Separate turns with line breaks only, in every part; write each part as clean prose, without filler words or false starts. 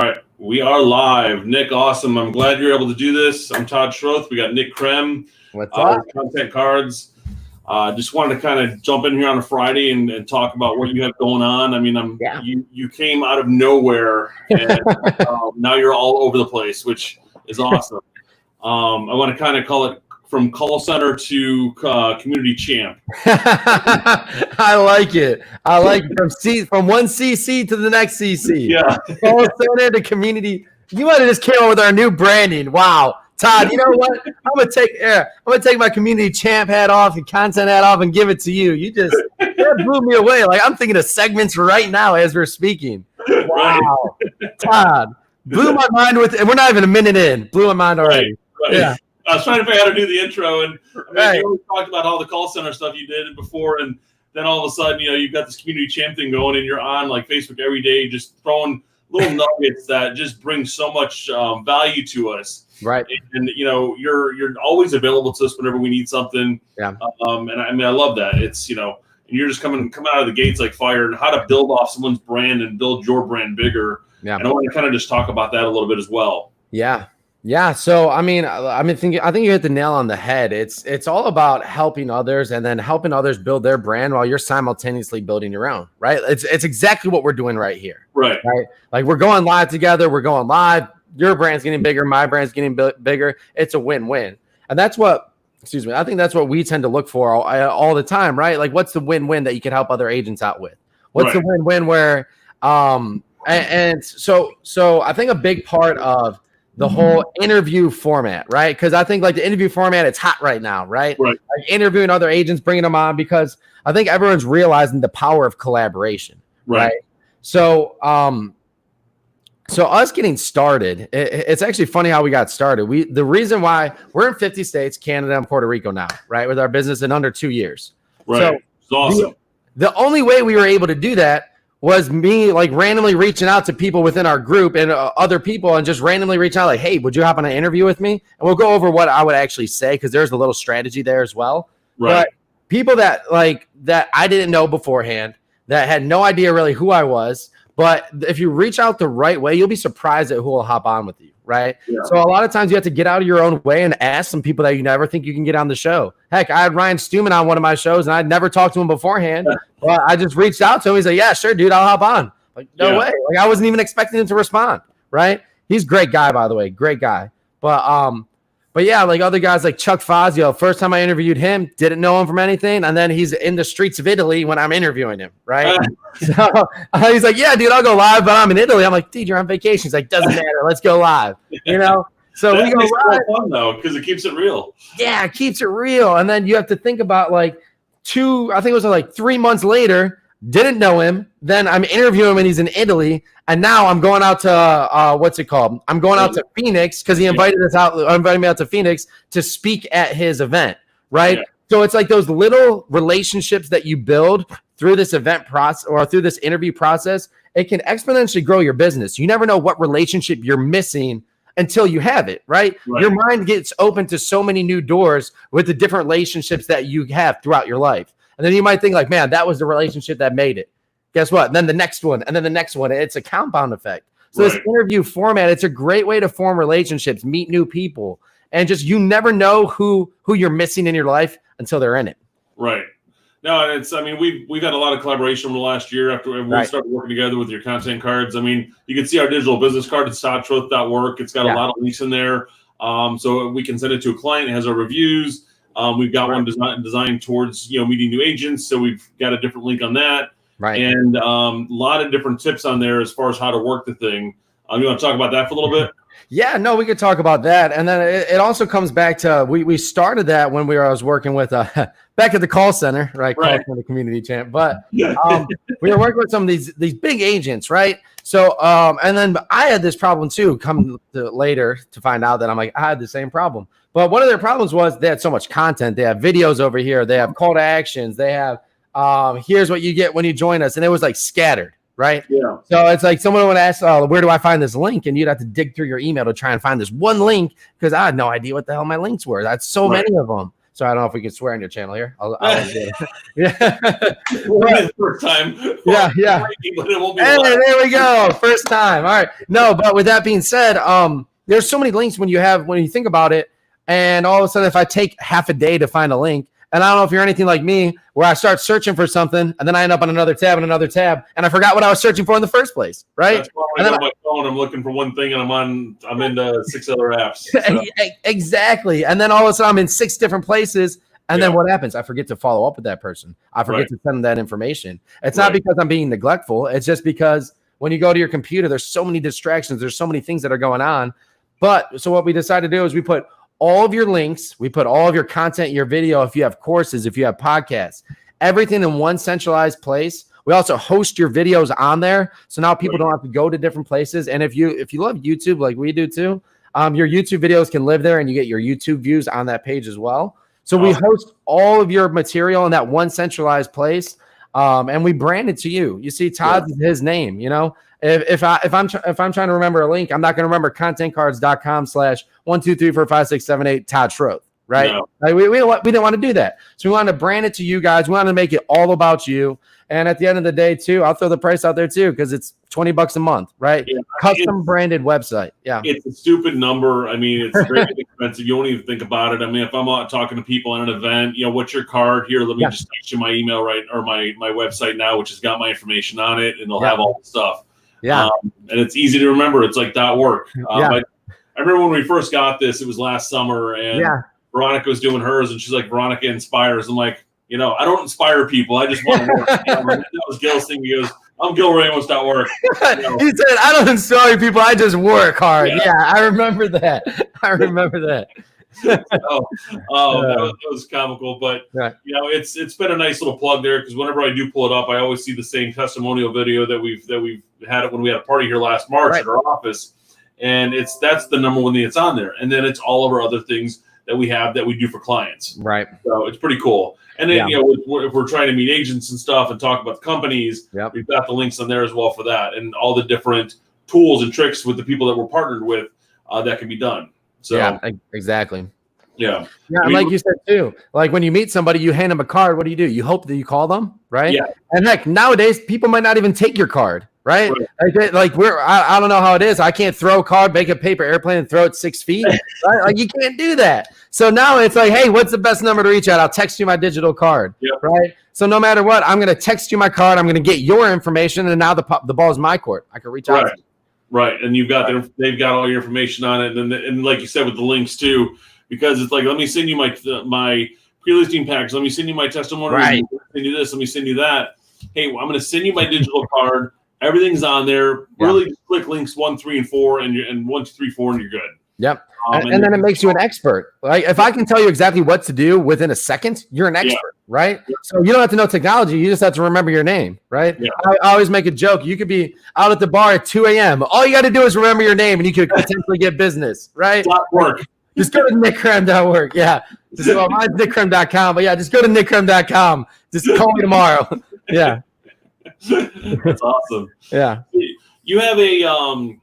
All right, we are live. Nick, awesome. I'm glad you're able to do this. I'm Todd Schroth. We got Nick Krem.
What's up?
Content Cardz. Just wanted to kind of jump in here on a Friday and talk about what you have going on. I mean, you came out of nowhere, and now you're all over the place, which is awesome. I want to kind of call it from call center to community champ.
I like it. I like from one CC to the next CC.
Yeah.
Call center to community. You might have just came up with our new branding. Wow. Todd, you know what? I'm gonna take my community champ hat off and content hat off and give it to you. That blew me away. Like, I'm thinking of segments right now as we're speaking. Wow. Todd, blew my mind and we're not even a minute in. Blew my mind already.
Right.
Yeah.
I was trying to figure out how to do the intro, and you always talked about all the call center stuff you did before, and then all of a sudden, you've got this community champ thing going, and you're on like Facebook every day, just throwing little nuggets that just bring so much value to us.
Right.
And you're always available to us whenever we need something.
Yeah.
And I love that. It's and you're just coming out of the gates like fire, and how to build off someone's brand and build your brand bigger. Yeah. And I want to kind of just talk about that a little bit as well.
Yeah. Yeah. So, I think you hit the nail on the head. It's all about helping others and then helping others build their brand while you're simultaneously building your own, right? It's exactly what we're doing right here.
Right.
Like, we're going live together. We're going live. Your brand's getting bigger. My brand's getting bigger. It's a win-win. And I think that's what we tend to look for all the time, right? Like, what's the win-win that you can help other agents out with? What's the win-win where, so I think a big part of the whole interview format, right? Because I think like the interview format, it's hot right now, right?
Right.
Like interviewing other agents, bringing them on, because I think everyone's realizing the power of collaboration, right? So, so us getting started, it's actually funny how we got started. The reason why we're in 50 states, Canada and Puerto Rico now, right? With our business in under 2 years.
Right.
So
it's awesome.
The only way we were able to do that was me like randomly reaching out to people within our group and other people and just randomly reach out like, hey, would you hop on an interview with me? And we'll go over what I would actually say, because there's a little strategy there as well.
Right.
But people that I didn't know beforehand, that had no idea really who I was. But if you reach out the right way, you'll be surprised at who will hop on with you, right? Yeah. So a lot of times you have to get out of your own way and ask some people that you never think you can get on the show. Heck, I had Ryan Stewman on one of my shows, and I'd never talked to him beforehand. But I just reached out to him. He's like, yeah, sure, dude, I'll hop on. Like, no way. Like, I wasn't even expecting him to respond, right? He's a great guy, by the way. Great guy. But yeah, like other guys like Chuck Fazio, first time I interviewed him, didn't know him from anything. And then he's in the streets of Italy when I'm interviewing him, right? So he's like, yeah, dude, I'll go live, but I'm in Italy. I'm like, dude, you're on vacation. He's like, doesn't matter. Let's go live, So we go live.
Fun, though, because it keeps it real.
Yeah, it keeps it real. And then you have to think about like I think it was like 3 months later, didn't know him. Then I'm interviewing him and he's in Italy. And now I'm going out to what's it called? I'm going out to Phoenix because he invited me out to Phoenix to speak at his event, right? Yeah. So it's like those little relationships that you build through this event process or through this interview process. It can exponentially grow your business. You never know what relationship you're missing until you have it, right? Your mind gets open to so many new doors with the different relationships that you have throughout your life. And then you might think like, man, that was the relationship that made it. Guess what? And then the next one, and then the next one. It's a compound effect. So this interview format, it's a great way to form relationships, meet new people, and just you never know who you're missing in your life until they're in it.
Right. No, and we've had a lot of collaboration over the last year after we started working together with your Content Cardz. I mean, you can see our digital business card at toddschroth.work. It's got a lot of links in there. So we can send it to a client. It has our reviews. We've got one designed towards meeting new agents. So we've got a different link on that. Right. And a lot of different tips on there as far as how to work the thing. You want to talk about that for a little bit?
Yeah, no, we could talk about that. And then it also comes back to we started that when I was working with back at the call center, right? Call center community champ. But we were working with some of these big agents, right? So and then I had this problem too, later to find out that I'm like, I had the same problem. But one of their problems was they had so much content. They have videos over here, they have call to actions, they have here's what you get when you join us, and it was like scattered, right? Yeah. So it's like someone would ask, where do I find this link? And you'd have to dig through your email to try and find this one link because I had no idea what the hell my links were. That's so many of them. So I don't know if we can swear on your channel here. I'll do it. Yeah.
The first time.
Yeah.
But it won't be
Hey, there we go. First time. All right. No, but with that being said, there's so many links when you think about it, and all of a sudden, if I take half a day to find a link, and I don't know if you're anything like me, where I start searching for something, and then I end up on another tab, and I forgot what I was searching for in the first place, right?
That's why I go on my phone, I'm looking for one thing, and I'm into 6 other apps. So.
Exactly. And then all of a sudden, I'm in 6 different places, and then what happens? I forget to follow up with that person. I forget to send them that information. It's not because I'm being neglectful. It's just because when you go to your computer, there's so many distractions. There's so many things that are going on. But so what we decided to do is we put all of your links, we put all of your content, your video, if you have courses, if you have podcasts, everything in one centralized place. We also host your videos on there. So now people don't have to go to different places. And if you love YouTube like we do too, your YouTube videos can live there and you get your YouTube views on that page as well. So we host all of your material in that one centralized place. And we brand it to you. You see, Todd is his name, you know. If I'm trying to remember a link, I'm not going to remember contentcardz.com/1234567 Todd Schroth, right? No. Like we didn't want to do that. So we wanted to brand it to you guys. We wanted to make it all about you. And at the end of the day, too, I'll throw the price out there too because it's $20 a month, right? Yeah, custom branded website. Yeah,
it's a stupid number. I mean, it's very expensive. You won't even think about it. I mean, if I'm out talking to people at an event, you know, what's your card here? Let me just text you my email or my website now, which has got my information on it, and they'll have all the stuff.
Yeah,
and it's easy to remember. It's like .work. I remember when we first got this. It was last summer, and Veronica was doing hers, and she's like, Veronica inspires. I'm like, you know, I don't inspire people. I just want to work. You know, that was Gil's thing. He goes, I'm Gil Ramos.work. You know.
He said, I don't inspire people. I just work hard. Yeah, I remember that. That
was comical, but you know, it's been a nice little plug there because whenever I do pull it up, I always see the same testimonial video that we've had it when we had a party here last March at our office, and that's the number one thing that's on there, and then it's all of our other things that we have that we do for clients.
Right.
So it's pretty cool. And then you know, if we're trying to meet agents and stuff and talk about the companies, we've got the links on there as well for that, and all the different tools and tricks with the people that we're partnered with that can be done. So
yeah, exactly.
Yeah.
And like you said too, like when you meet somebody, you hand them a card. What do? You hope that you call them, right?
Yeah.
And heck, nowadays people might not even take your card, right? Like I don't know how it is. I can't throw a card, make a paper airplane, and throw it 6 feet. Right? Like you can't do that. So now it's like, hey, what's the best number to reach out? I'll text you my digital card.
Yep.
Right. So no matter what, I'm going to text you my card. I'm going to get your information, and now the ball's my court. I can reach out. To you.
Right, and they've got all your information on it, and like you said with the links too, because it's like, let me send you my pre-listing package, let me send you my testimonial, let me send you this, let me send you that. Hey, I'm going to send you my digital card. Everything's on there. Really, just click links 1, 3, and 4, and 1, 2, 3, 4, and you're good.
Yep. And then it makes you an expert. Like if I can tell you exactly what to do within a second, you're an expert, right? Yeah. So you don't have to know technology. You just have to remember your name, right? Yeah. I always make a joke. You could be out at the bar at 2 a.m. All you got to do is remember your name, and you could potentially get business, right?
.work.
Just go to nickkrem.work. Yeah. Just mine's nickkrem.com, but just go to nickkrem.com. Just call me tomorrow. Yeah.
That's awesome.
Yeah.
You have a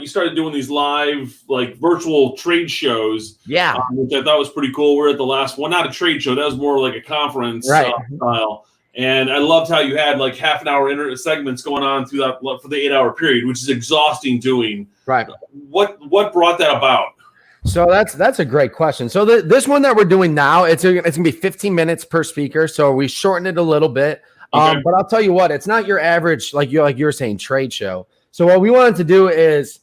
you started doing these live, like virtual trade shows.
Yeah.
Which I thought was pretty cool. We're at the last one, not a trade show. That was more like a conference style. And I loved how you had like half an hour segments going on through that for the 8-hour period, which is exhausting doing.
Right.
What brought that about?
So that's a great question. So this one that we're doing now, it's gonna be 15 minutes per speaker. So we shortened it a little bit. Okay. But I'll tell you what, it's not your average, like you were saying, trade show. So what we wanted to do is,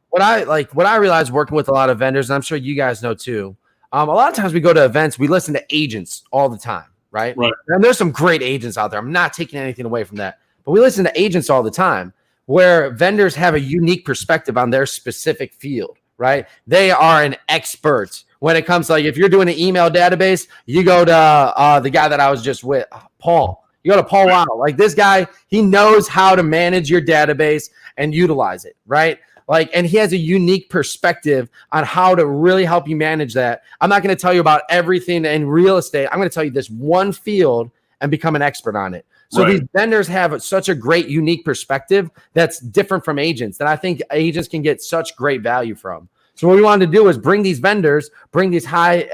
what I realized working with a lot of vendors, and I'm sure you guys know too, a lot of times we go to events, we listen to agents all the time, right?
Right.
And there's some great agents out there. I'm not taking anything away from that, but we listen to agents all the time where vendors have a unique perspective on their specific field, right? They are an expert when it comes to, like, if you're doing an email database, you go to the guy that I was just with, Paul. You go to Paul Wow. Like this guy, he knows how to manage your database and utilize it, right? Like, and he has a unique perspective on how to really help you manage that. I'm not going to tell you about everything in real estate. I'm going to tell you this one field and become an expert on it. So these vendors have such a great, unique perspective that's different from agents that I think agents can get such great value from. So what we wanted to do is bring these vendors, bring these high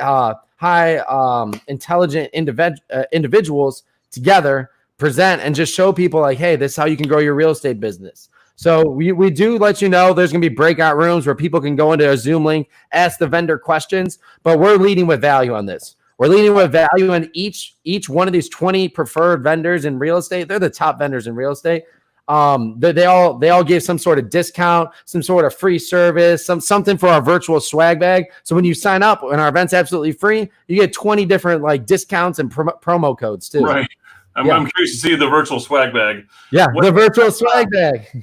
intelligent individuals together, present, and just show people like, hey, this is how you can grow your real estate business. So we do let you know there's going to be breakout rooms where people can go into a Zoom link, ask the vendor questions, but we're leading with value on this. We're leading with value on each one of these 20 preferred vendors in real estate. They're the top vendors in real estate. They all give some sort of discount, some sort of free service, something for our virtual swag bag. So when you sign up and our event's absolutely free, you get 20 different like discounts and promo codes too.
Right. I'm curious to see the virtual swag bag.
Yeah, the virtual swag bag.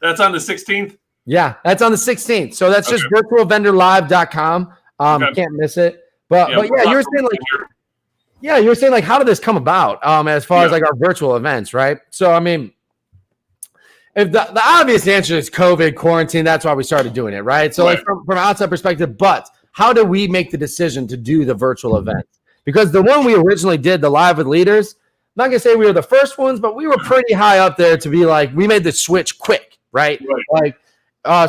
That's on the 16th?
Yeah, that's on the 16th. So that's just virtualvendorlive.com. Can't miss it. But yeah, you were saying like, how did this come about? As far as like our virtual events, right? So I mean, if the obvious answer is COVID, quarantine, that's why we started doing it, right? So like from an outside perspective, but how did we make the decision to do the virtual events? Because the one we originally did, the Live with Leaders, I'm not gonna say we were the first ones, but we were pretty high up there to be like, we made the switch quick, right? Like,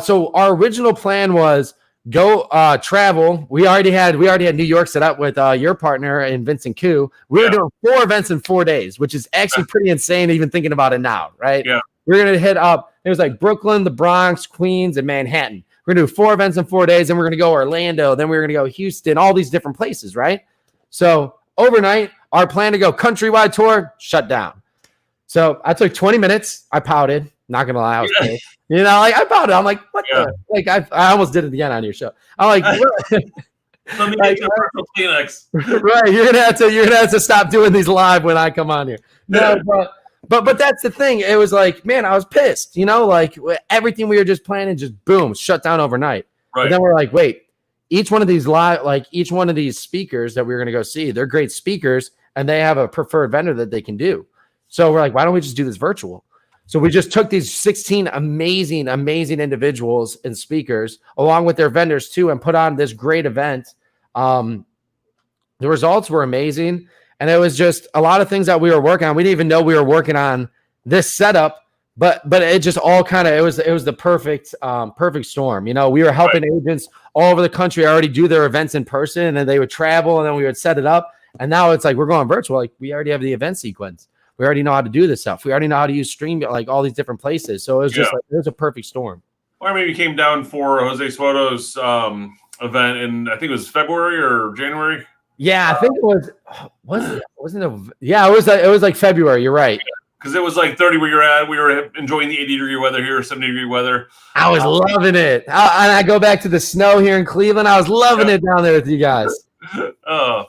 so our original plan was go travel. We already had New York set up with your partner and Vincent Koo. We were doing 4 events in 4 days, which is actually pretty insane, even thinking about it now, right? Yeah. We're gonna hit up. It was like Brooklyn, the Bronx, Queens, and Manhattan. We're gonna do 4 events in 4 days, and we're gonna go Orlando. Then we're gonna go Houston, all these different places, right? So overnight, our plan to go countrywide tour shut down. So I took 20 minutes. I pouted. Not gonna lie, I was pissed. You know, like I pouted. I'm like, what the? Like I almost did it again on your show. I'm like,
let me get your Kleenex.
Right, you're gonna have to stop doing these live when I come on here. No, but that's the thing. It was like, man, I was pissed. You know, like everything we were just planning, just boom, shut down overnight. Right. But then we're like, wait. Each one of these speakers that we're going to go see, they're great speakers and they have a preferred vendor that they can do. So we're like, why don't we just do this virtual? So we just took these 16 amazing individuals and speakers along with their vendors too, and put on this great event. The results were amazing. And it was just a lot of things that we were working on. We didn't even know we were working on this setup. But it just all kind of it was the perfect storm. You know, we were helping agents all over the country already do their events in person, and then they would travel, and then we would set it up. And now it's like we're going virtual. Like we already have the event sequence. We already know how to do this stuff. We already know how to use Stream, like all these different places. So it was just like it was a perfect storm.
Or maybe came down for Jose Suato's event in, I think it was February or January.
Yeah, I think it was. Wasn't it? Yeah, it was like February. You're right.
Because it was like 30 where you're at. We were enjoying the 80-degree weather here, 70-degry weather.
I was loving it. And I go back to the snow here in Cleveland. I was loving it down there with you guys.
But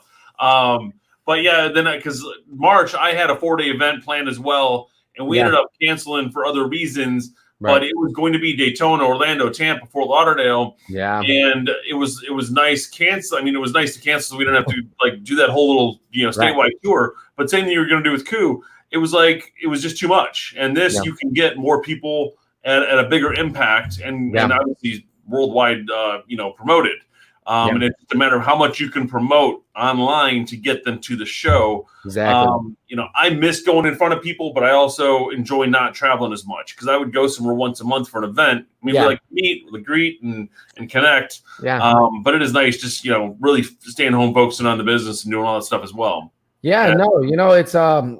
yeah, then because March, I had a 4-day event planned as well. And we ended up canceling for other reasons. Right. But it was going to be Daytona, Orlando, Tampa, Fort Lauderdale. Yeah. And it was nice cancel. I mean, it was nice to cancel so we didn't have to like do that whole little, statewide tour. But same thing you were going to do with Koo. It was like it was just too much, and this you can get more people at a bigger impact, and obviously worldwide, promoted. And it's just a matter of how much you can promote online to get them to the show. Exactly. I miss going in front of people, but I also enjoy not traveling as much because I would go somewhere once a month for an event. I mean, we like to meet, greet, and connect. Yeah. But it is nice just really staying home, focusing on the business, and doing all that stuff as well.
Yeah, no, it's good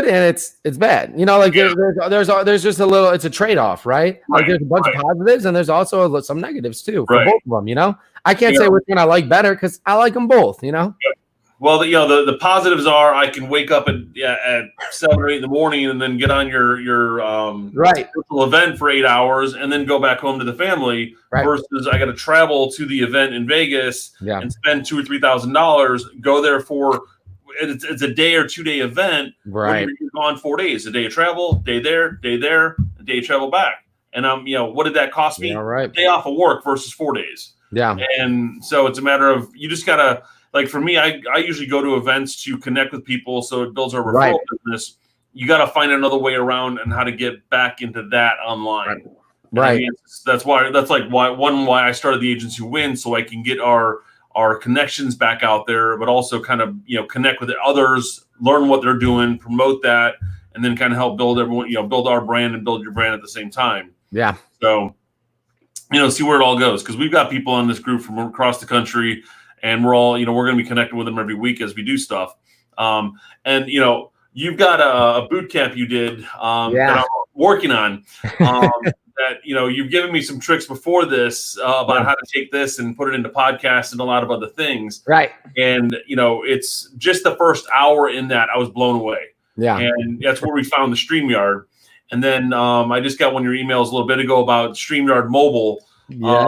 and it's bad. Like there's just a little, it's a trade-off, right? Like there's a bunch of positives and there's also some negatives too for both of them. I can't say which one I like better because I like them both.
Well, the positives are I can wake up at 7 or 8 in the morning and then get on your virtual event for 8 hours and then go back home to the family. Right. Versus I got to travel to the event in Vegas and spend $2,000 or $3,000. Go there for it's a day or 2 day event. Right, you're gone 4 days. A day of travel, day there, a day of travel back. And what did that cost me? A day off of work versus 4 days. Yeah, and so it's a matter of you just gotta. Like for me, I usually go to events to connect with people, so it builds our referral business. You got to find another way around and how to get back into that online. Right. I mean, that's why I started the Agents Who Win, so I can get our connections back out there, but also kind of connect with others, learn what they're doing, promote that, and then kind of help build everyone, build our brand and build your brand at the same time. Yeah. So see where it all goes because we've got people on this group from across the country. and we're all, we're going to be connected with them every week as we do stuff. And you've got a boot camp you did that I'm working on. That you've given me some tricks before this about how to take this and put it into podcasts and a lot of other things.
Right.
And it's just the first hour in that I was blown away.
Yeah.
And that's where we found the StreamYard. And then I just got one of your emails a little bit ago about StreamYard Mobile.
Yeah.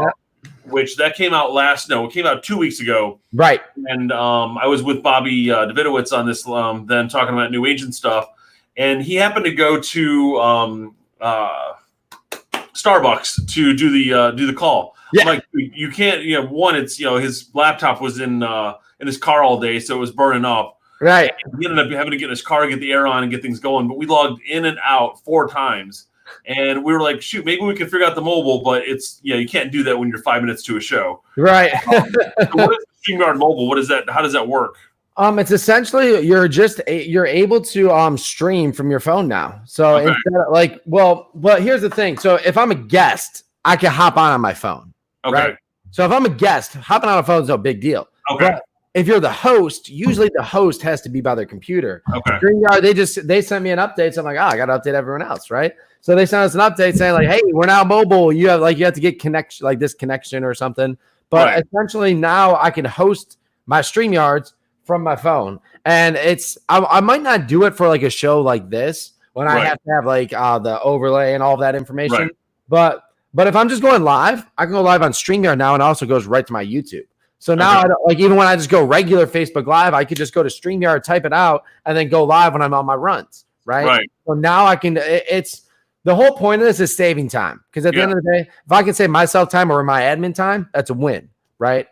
Which that came out it came out 2 weeks ago.
Right.
And I was with Bobby Davidowitz on this then talking about new agent stuff. And he happened to go to Starbucks to do the call.
Yeah.
I'm like, you can't, one, it's, his laptop was in his car all day, so it was burning up.
Right.
And he ended up having to get in his car, get the air on and get things going. But we logged in and out 4 times. And we were like, shoot, maybe we can figure out the mobile, but it's, you can't do that when you're 5 minutes to a show.
Right.
So what is StreamYard Mobile? What is that? How does that work?
It's essentially you're able to stream from your phone now. So instead of but here's the thing. So if I'm a guest, I can hop on my phone.
Okay.
Right? So if I'm a guest, hopping on a phone is no big deal.
Okay.
But if you're the host, usually the host has to be by their computer.
Okay.
StreamYard, they sent me an update. So I'm like, I got to update everyone else, right? So they sent us an update saying like, hey, we're now mobile. You have to get connection, like this connection or something. But essentially now I can host my StreamYards from my phone. And I might not do it for like a show like this when I have to have like the overlay and all of that information. Right. But if I'm just going live, I can go live on StreamYard now, and it also goes right to my YouTube. So now, even when I just go regular Facebook Live, I could just go to StreamYard, type it out, and then go live when I'm on my runs, right? So now I can. The whole point of this is saving time, because at the end of the day, if I can save myself time or my admin time, that's a win, right?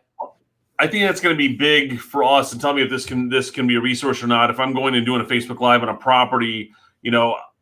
I think that's going to be big for us. And tell me if this can be a resource or not. If I'm going and doing a Facebook Live on a property,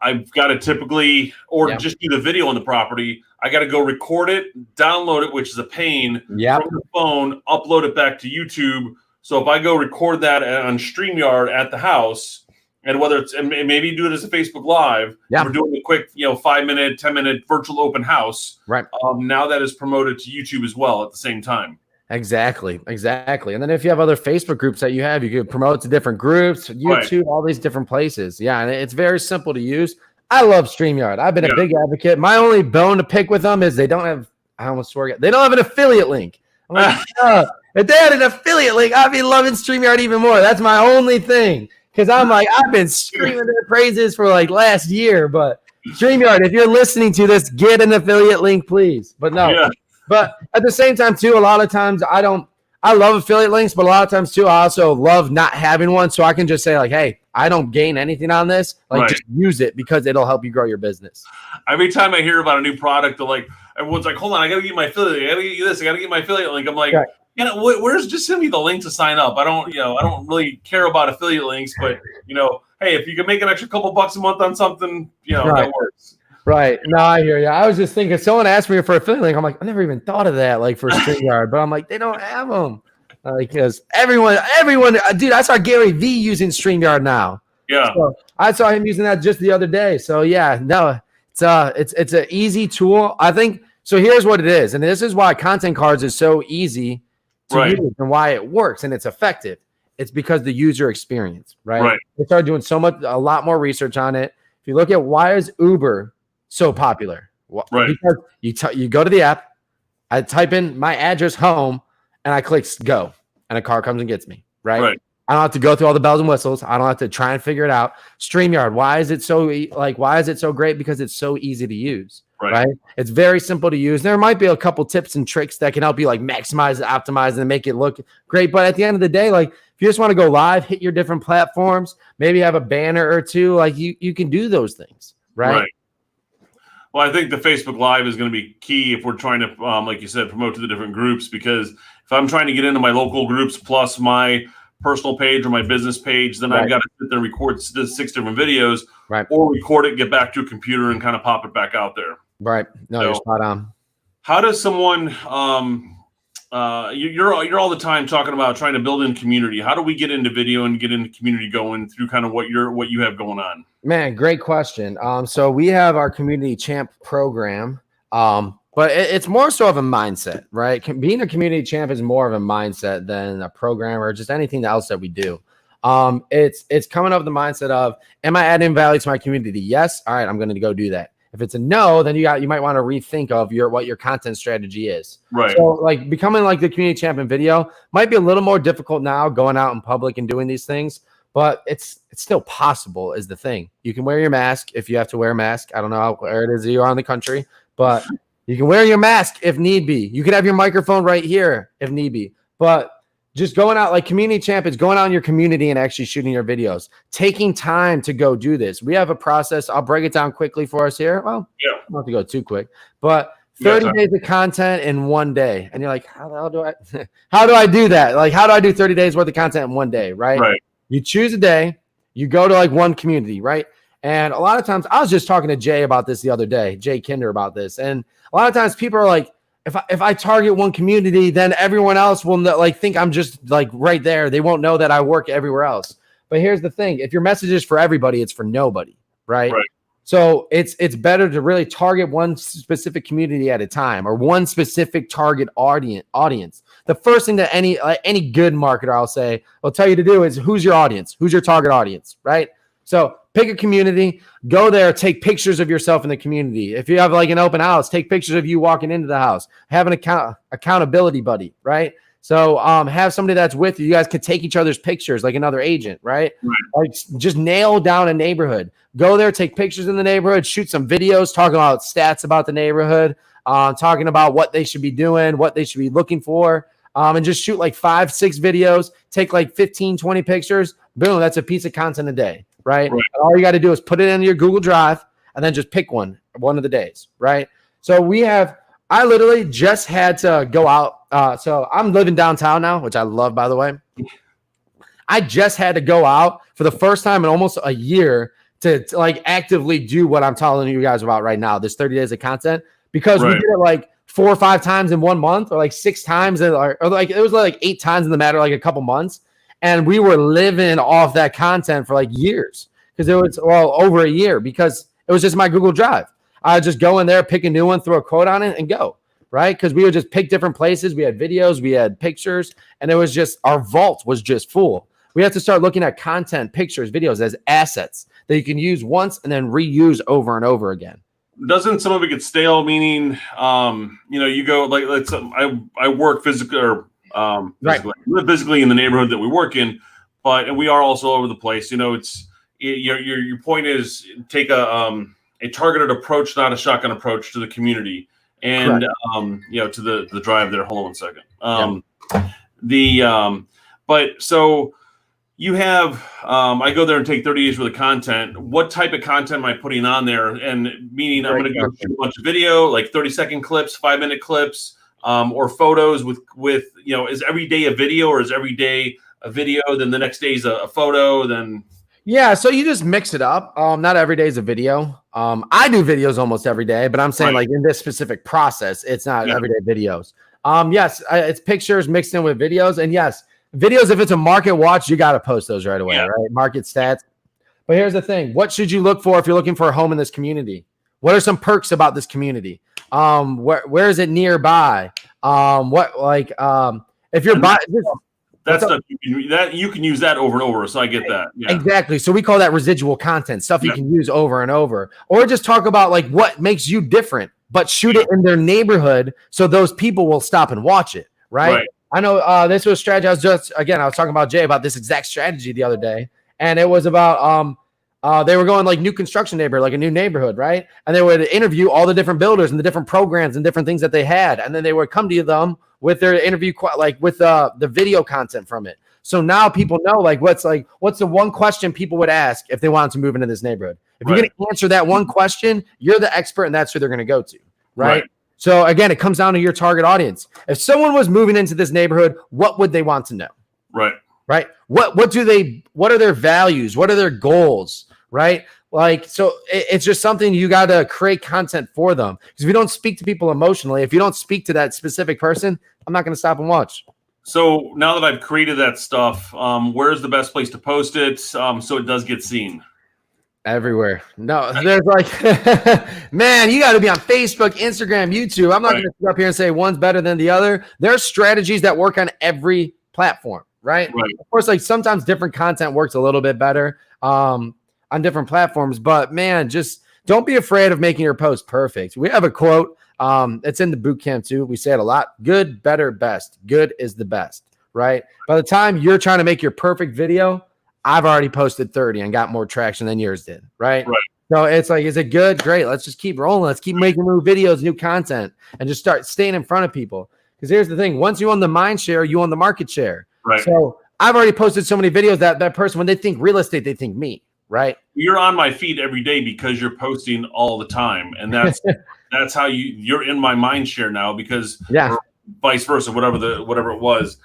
I've got to typically just do the video on the property. I got to go record it, download it, which is a pain from the phone, upload it back to YouTube. So if I go record that on StreamYard at the house, and whether it's, and maybe do it as a Facebook Live, we're doing a quick, 5-minute, 10-minute virtual open house. Right. Now that is promoted to YouTube as well at the same time.
Exactly. And then if you have other Facebook groups that you can promote to different groups, YouTube, all these different places. Yeah, and it's very simple to use. I love StreamYard. I've been a big advocate. My only bone to pick with them is they don't have an affiliate link. I'm like, if they had an affiliate link, I'd be loving StreamYard even more. That's my only thing. Because I'm like, I've been screaming their praises for like last year. But StreamYard, if you're listening to this, get an affiliate link, please. But no. Yeah. But at the same time, too, a lot of times I love affiliate links, but a lot of times, too, I also love not having one. So I can just say, like, hey, I don't gain anything on this. Like, just use it because it'll help you grow your business.
Every time I hear about a new product, everyone's like, hold on, I got to get my affiliate. I got to get you this. I got to get my affiliate link. I'm like, where's just send me the link to sign up. I don't really care about affiliate links, but, hey, if you can make an extra couple bucks a month on something, that works.
Right. No, I hear you. I was just thinking, someone asked me for affiliate link. I'm like, I never even thought of that, like for StreamYard. But I'm like, they don't have them. Because everyone, dude, I saw Gary Vee using StreamYard now.
Yeah.
So I saw him using that just the other day. So yeah, no, it's an easy tool. I think, so here's what it is. And this is why Content Cardz is so easy to use and why it works and it's effective. It's because the user experience, right? They started doing a lot more research on it. If you look at why is Uber so popular, because you go to the app, I type in my address home, and I click go, and a car comes and gets me. Right. I don't have to go through all the bells and whistles. I don't have to try and figure it out. StreamYard, why is it so great? Because it's so easy to use. Right. It's very simple to use. There might be a couple tips and tricks that can help you like maximize, optimize, and make it look great. But at the end of the day, like if you just want to go live, hit your different platforms, maybe have a banner or two, like you can do those things. Right.
Well, I think the Facebook Live is going to be key if we're trying to, like you said, promote to the different groups, because if I'm trying to get into my local groups plus my personal page or my business page, then I've got to sit there and record 6 different videos or record it, get back to a computer and kind of pop it back out there.
Right. No, you're spot on.
How does someone, you're all the time talking about trying to build in community. How do we get into video and get into community going through kind of what you have going on?
Man, great question. So we have our community champ program. But it's more so of a mindset, right? Being a community champ is more of a mindset than a program or just anything else that we do. It's coming up with the mindset of, am I adding value to my community? Yes. All right, I'm going to go do that. If it's a no, then you might want to rethink of what your content strategy is.
Right.
So like becoming like the community champion video might be a little more difficult now, going out in public and doing these things, but it's still possible is the thing. You can wear your mask if you have to wear a mask. I don't know where it is you are in the country, but you can wear your mask if need be. You could have your microphone right here if need be. But just going out like community champions, going out in your community and actually shooting your videos, taking time to go do this. We have a process. I'll break it down quickly for us here. Well, yeah, I don't have to go too quick, but 30 days of content in one day. And you're like, how the hell do I do that? Like, how do I do 30 days worth of content in one day? Right. You choose a day, you go to like one community, right? And a lot of times I was just talking to Jay about this the other day, Jay Kinder about this. And a lot of times people are like, if I target one community, then everyone else will like think I'm just like right there. They won't know that I work everywhere else. But here's the thing. If your message is for everybody, it's for nobody, right? So it's better to really target one specific community at a time or one specific target audience. The first thing that any good marketer will tell you to do is who's your audience? Who's your target audience, right? So pick a community, go there, take pictures of yourself in the community. If you have like an open house, take pictures of you walking into the house. Have an accountability buddy, right? So have somebody that's with you. You guys could take each other's pictures like another agent, right? Like just nail down a neighborhood. Go there, take pictures in the neighborhood, shoot some videos, talking about stats about the neighborhood, talking about what they should be doing, what they should be looking for, and just shoot like 5-6 videos, take like 15-20 pictures. Boom, that's a piece of content a day. Right? All you got to do is put it in your Google Drive and then just pick one of the days, right? So I literally just had to go out. So I'm living downtown now, which I love, by the way. I just had to go out for the first time in almost a year to like actively do what I'm telling you guys about right now, this 30 days of content, because we did it like 4 or 5 times in 1 month or like 6 times or like it was like 8 times in the matter of like a couple months. And we were living off that content for like years because it was over a year because it was just my Google Drive. I would just go in there, pick a new one, throw a quote on it and go, right? Because we would just pick different places. We had videos, we had pictures, and it was just our vault was just full. We have to start looking at content, pictures, videos as assets that you can use once and then reuse over and over again.
Doesn't some of it get stale? Meaning, you go like I work physically or live physically in the neighborhood that we work in, and we are also all over the place. Your point is take a targeted approach, not a shotgun approach to the community, and to the drive there. Hold on 1 second. But so you have I go there and take 30 days worth of content. What type of content am I putting on there? And meaning I'm going to go shoot a bunch of video, like 30-second clips, 5-minute clips. Or photos with is every day a video or is every day a video, then the next day is a photo, then
so you just mix it up. Not every day is a video. I do videos almost every day, but I'm saying like in this specific process, it's not everyday videos. Yes, it's pictures mixed in with videos, and yes, videos, if it's a market watch, you got to post those right away, right? Market stats. But here's the thing. What should you look for if you're looking for a home in this community? What are some perks about this community? Where is it nearby? If you're buying
that's stuff you can use that over and over. So I get that. Yeah.
Exactly. So we call that residual content, stuff you can use over and over, or just talk about like what makes you different, but shoot it in their neighborhood so those people will stop and watch it. Right. I know this was a strategy. I was talking about Jay about this exact strategy the other day, and it was about they were going like new construction neighborhood, like a new neighborhood, right? And they would interview all the different builders and the different programs and different things that they had. And then they would come to them with their interview, like with the video content from it. So now people know like what's the one question people would ask if they wanted to move into this neighborhood. If you're going to answer that one question, you're the expert and that's who they're going to go to, right? So again, it comes down to your target audience. If someone was moving into this neighborhood, what would they want to know? Right. What are their values? What are their goals? Right. Like, so it's just something you got to create content for them. Because if you don't speak to people emotionally, if you don't speak to that specific person, I'm not going to stop and watch.
So now that I've created that stuff, where's the best place to post it so it does get seen?
Everywhere. No, there's like, man, you got to be on Facebook, Instagram, YouTube. I'm not going to sit up here and say one's better than the other. There's strategies that work on every platform, right? Of course, like sometimes different content works a little bit better on different platforms, but man, just don't be afraid of making your post perfect. We have a quote. It's in the boot camp too. We say it a lot. Good, better, best. Good is the best, right? By the time you're trying to make your perfect video, I've already posted 30 and got more traction than yours did, right? So it's like, is it good? Great. Let's just keep rolling. Let's keep making new videos, new content, and just start staying in front of people. Because here's the thing. Once you own the mind share, you own the market share. So I've already posted so many videos that person, when they think real estate, they think me, right?
You're on my feed every day because you're posting all the time. And that's that's how you're in my mind share now, because vice versa, whatever it was.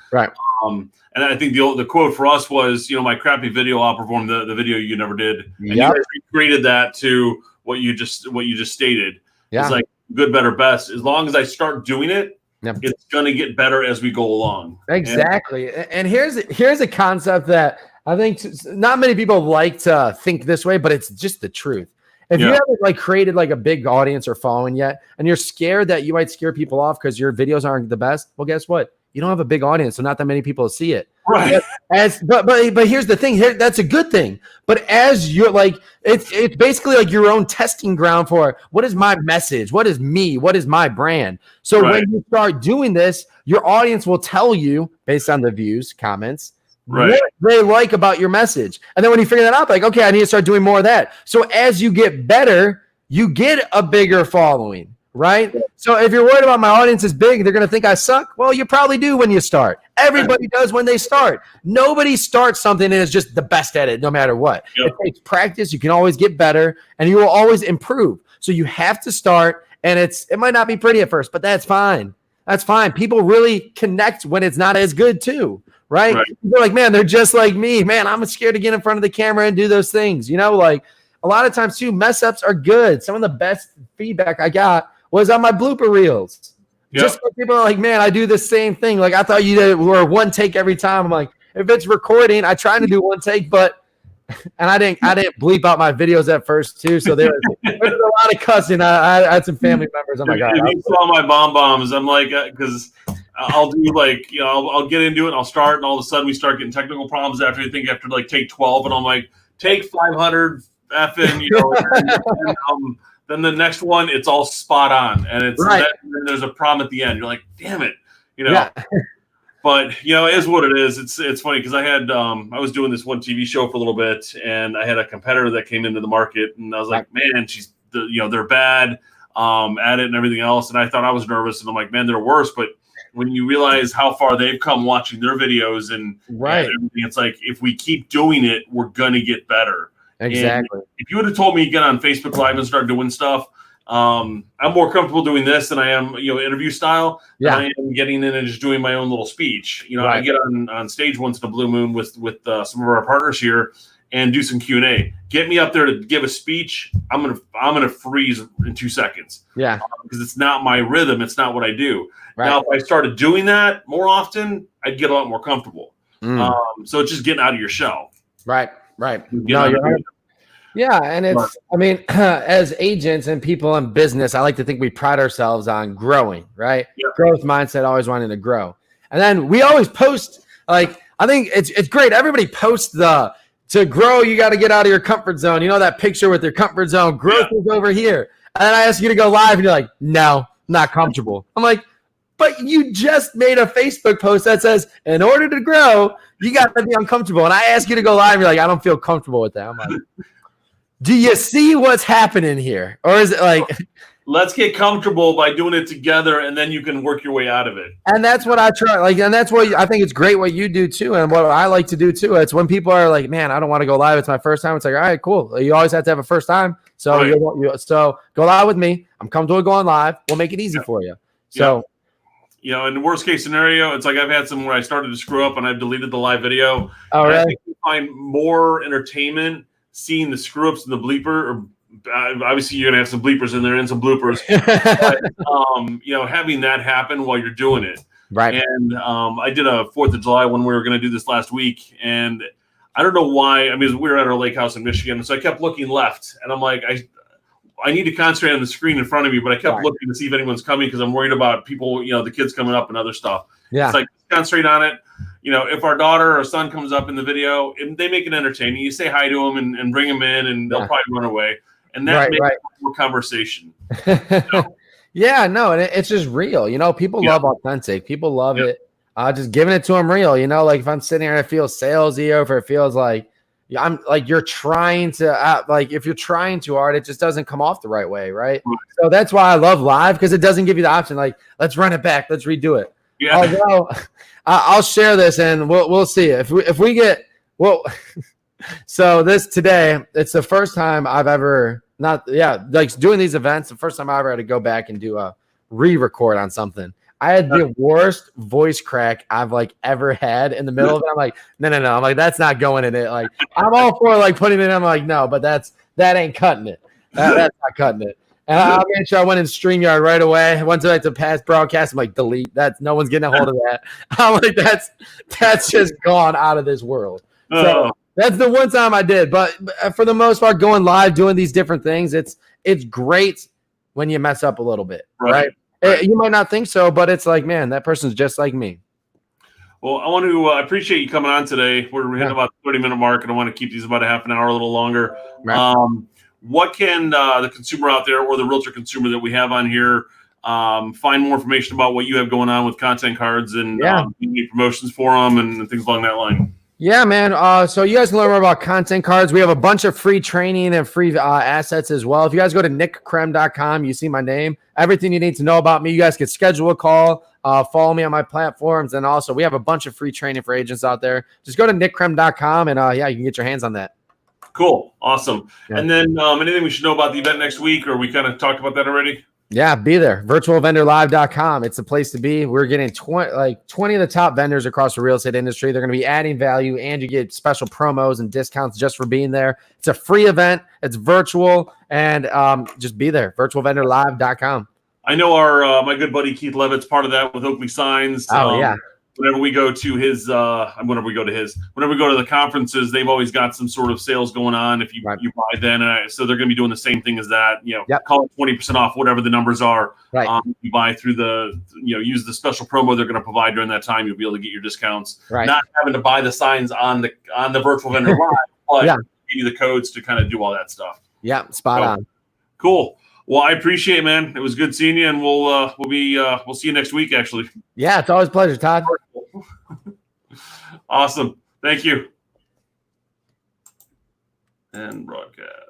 And I think the quote for us was, my crappy video outperformed the video you never did. And you guys recreated that to what you just stated. It's like good, better, best. As long as I start doing it, it's going to get better as we go along.
Exactly. And here's a concept that I think not many people like to think this way, but it's just the truth. If you haven't like created like a big audience or following yet, and you're scared that you might scare people off because your videos aren't the best, well, guess what? You don't have a big audience, so not that many people see it. But here's the thing. That's a good thing. But as you're like, it's basically like your own testing ground for what is my message, what is me, what is my brand. So when you start doing this, your audience will tell you based on the views, comments, what they like about your message. And then when you figure that out, like, okay, I need to start doing more of that. So as you get better, you get a bigger following. Right? So if you're worried about my audience is big, they're going to think I suck. Well, you probably do when you start. Everybody does when they start. Nobody starts something and is just the best at it no matter what. It takes practice. You can always get better and you will always improve. So you have to start, and it might not be pretty at first, but that's fine. That's fine. People really connect when it's not as good too. Right? They're like, man, they're just like me. Man, I'm scared to get in front of the camera and do those things. Like a lot of times too, mess ups are good. Some of the best feedback I got was on my blooper reels. Just like people are like, man, I do the same thing. Like I thought you were one take every time. I'm like, if it's recording, I try to do one take, and I didn't bleep out my videos at first too. So there was a lot of cussing. I had some family members. Oh my God.
You saw my bombs. I'm like, because I'll do like, I'll get into it and I'll start, and all of a sudden we start getting technical problems after like take 12, and I'm like, take 500 effing, and then the next one, it's all spot on, and and then there's a problem at the end. You're like, damn it, But it is what it is. It's funny because I was doing this one TV show for a little bit, and I had a competitor that came into the market, and I was like, man, they're bad at it and everything else, and I thought I was nervous, and I'm like, man, they're worse. But when you realize how far they've come watching their videos and everything, it's like if we keep doing it, we're gonna get better. Exactly. And if you would have told me to get on Facebook Live and start doing stuff, I'm more comfortable doing this than I am, interview style. I am getting in and just doing my own little speech. I get on stage once in a blue moon with some of our partners here and do some Q&A. Get me up there to give a speech. I'm gonna freeze in 2 seconds. Because it's not my rhythm. It's not what I do. Now, if I started doing that more often, I'd get a lot more comfortable. So it's just getting out of your shell. Right.
No, you're right. Yeah, and it's, I mean, as agents and people in business, I like to think we pride ourselves on growing, right? Growth mindset, always wanting to grow. And then we always post, like, I think it's great. Everybody posts to grow, you got to get out of your comfort zone. That picture with your comfort zone, growth is over here. And then I ask you to go live and you're like, no, not comfortable. I'm like, but you just made a Facebook post that says, in order to grow, you got to be uncomfortable. And I ask you to go live, and you're like, I don't feel comfortable with that. I'm like, do you see what's happening here? Or is it like,
let's get comfortable by doing it together, and then you can work your way out of it.
And that's what I try. Like, and that's what I think it's great what you do too. And what I like to do too. It's when people are like, man, I don't want to go live. It's my first time. It's like, all right, cool. You always have to have a first time. So so go live with me. I'm comfortable going live. We'll make it easy for you. So.
In the worst case scenario, it's like I've had some where I started to screw up and I've deleted the live video.
Oh, really?
I think you find more entertainment seeing the screw ups and the bleeper. Obviously, you're gonna have some bleepers in there and some bloopers. But, having that happen while you're doing it. Right. And I did a 4th of July when we were going to do this last week, and I don't know why. I mean, we were at our lake house in Michigan, so I kept looking left, and I'm like, I need to concentrate on the screen in front of me, but I kept looking to see if anyone's coming because I'm worried about people, the kids coming up and other stuff. Yeah. It's like, concentrate on it. If our daughter or son comes up in the video, and they make it entertaining, you say hi to them and bring them in, and they'll probably run away. And that makes more conversation.
Yeah, no, and it's just real. People love authentic. People love it. Just giving it to them real. Like if I'm sitting here and it feels salesy, or if it feels like I'm like you're trying to like if you're trying too hard, it just doesn't come off the right way, right? So that's why I love live, because it doesn't give you the option like let's run it back, let's redo it. Yeah. Although I'll share this and we'll see if we get So this today, it's the first time I've ever doing these events. The first time I ever had to go back and do a re-record on something. I had the worst voice crack I've ever had in the middle of it. I'm like, no. I'm like, that's not going in it. Like, I'm all for putting it in. I'm like, no, but that ain't cutting it. That's not cutting it. And I made sure I went in StreamYard right away. Once I went to past broadcast, I'm like, delete. No one's getting a hold of that. I'm like, that's just gone out of this world. So that's the one time I did. But for the most part, going live, doing these different things, it's great when you mess up a little bit, right? You might not think so, but it's like, man, that person's just like me.
Well, I want to appreciate you coming on today. We're hitting about the 30-minute mark, and I want to keep these about a half an hour, a little longer. Right. What can the consumer out there or the realtor consumer that we have on here find more information about what you have going on with Content Cardz and any promotions for them and things along that line?
Yeah, man. So you guys can learn more about Content Cardz. We have a bunch of free training and free assets as well. If you guys go to nickkrem.com, you see my name. Everything you need to know about me. You guys can schedule a call, follow me on my platforms, and also we have a bunch of free training for agents out there. Just go to nickkrem.com and you can get your hands on that.
Cool. Awesome. Yeah. And then anything we should know about the event next week, or we kind of talked about that already?
Yeah, be there. Virtualvendorlive.com. It's the place to be. We're getting 20 of the top vendors across the real estate industry. They're going to be adding value, and you get special promos and discounts just for being there. It's a free event. It's virtual, and just be there. Virtualvendorlive.com.
I know our my good buddy Keith Levitt's part of that with Oakley Signs.
Oh, yeah.
Whenever we go to whenever we go to the conferences, they've always got some sort of sales going on. If you buy then, so they're going to be doing the same thing as that. Call it 20% off, whatever the numbers are. Right. You buy through use the special promo they're going to provide during that time. You'll be able to get your discounts. Right. Not having to buy the signs on the virtual vendor live, but give you the codes to kind of do all that stuff.
Yeah, spot on.
Cool. Well, I appreciate it, man. It was good seeing you, and we'll see you next week, actually.
Yeah, it's always a pleasure, Todd.
Awesome. Thank you. And broadcast.